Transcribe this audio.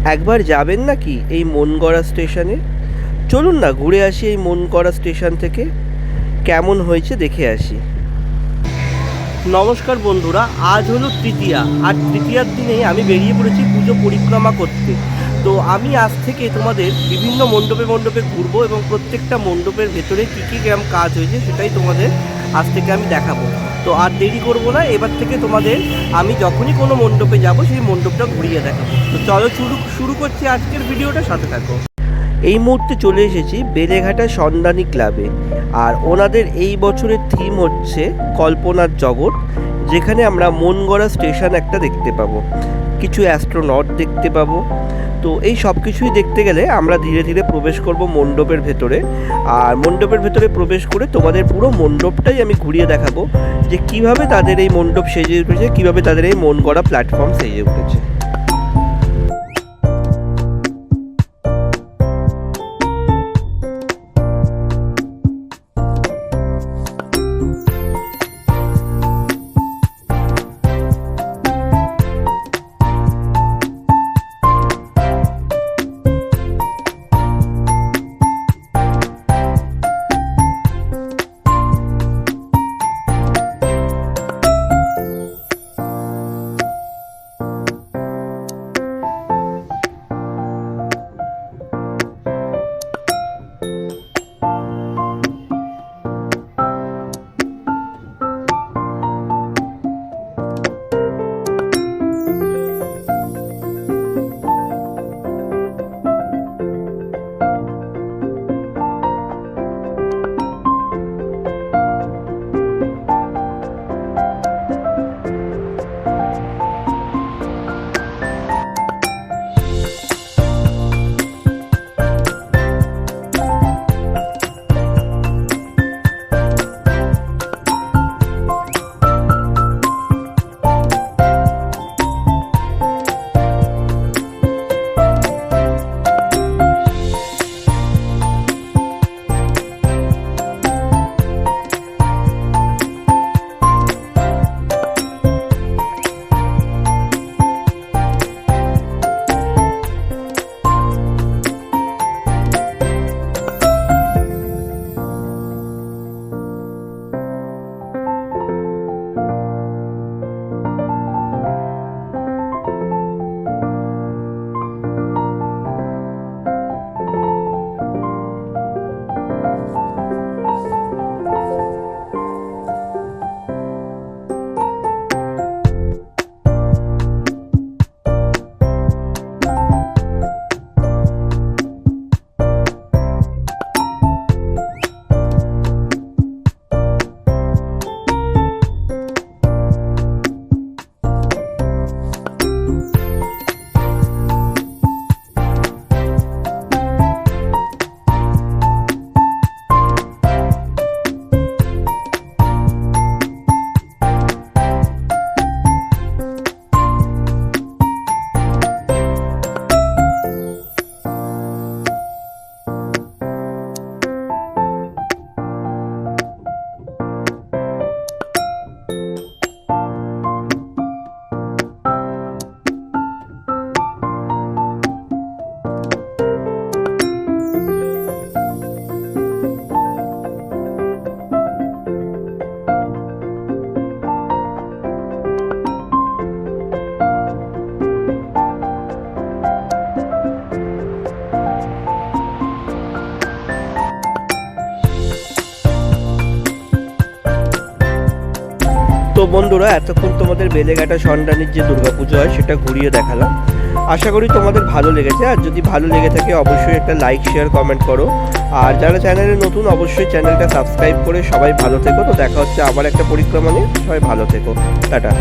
একবার যাবেন নাকি এই মনগড়া স্টেশনে? চলুন না ঘুরে আসি এই মনগড়া স্টেশন থেকে, কেমন হয়েছে দেখে আসি। নমস্কার বন্ধুরা, আজ হলো তৃতীয়া, আর তৃতীয়ার দিনেই আমি বেরিয়ে পড়েছি পুজো পরিক্রমা করতে। তো আমি আজ থেকে তোমাদের বিভিন্ন মণ্ডপে মণ্ডপে ঘুরবো এবং প্রত্যেকটা মণ্ডপের ভেতরে কী কী কেমন কাজ হয়েছে সেটাই তোমাদের আজ থেকে আমি দেখাবো। তো আর দেরি করব না, এবার থেকে তোমাদের আমি যখনই কোনো মণ্ডপে যাব সেই মণ্ডপটা ঘুরিয়ে দেখাবো। তো চলো শুরু করছি আজকের ভিডিওটা, সাথে থাকো। এই মুহূর্তে চলে এসেছি বেলেঘাটা সন্ধানী ক্লাবে, আর ওনাদের এই বছরের থিম হচ্ছে কল্পনার জগৎ, যেখানে আমরা মনগড়া স্টেশন একটা দেখতে পাবো, কিছু অ্যাস্ট্রোনট দেখতে পাবো। তো এই সব কিছুই দেখতে গেলে আমরা ধীরে ধীরে প্রবেশ করব মণ্ডপের ভেতরে, আর মণ্ডপের ভেতরে প্রবেশ করে তোমাদের পুরো মণ্ডপটাই আমি ঘুরিয়ে দেখাবো যে কিভাবে তাদের এই মণ্ডপ সেজে উঠেছে, কিভাবে তাদের এই মনগড়া প্ল্যাটফর্ম সেজে উঠেছে। তো বন্ধুরা, এতক্ষণ তোমাদের বেলেঘাটা সন্ধানীর যে দুর্গাপুজো হয় সেটা ঘুরিয়ে দেখালাম। আশা করি তোমাদের ভালো লেগেছে, আর যদি ভালো লেগে থাকে অবশ্যই একটা লাইক শেয়ার কমেন্ট করো, আর যারা চ্যানেলে নতুন অবশ্যই চ্যানেলটা সাবস্ক্রাইব করে সবাই ভালো থেকো। তো দেখা হচ্ছে আবার একটা পরিক্রমা নিয়ে, সবাই ভালো থেকো, টাটা।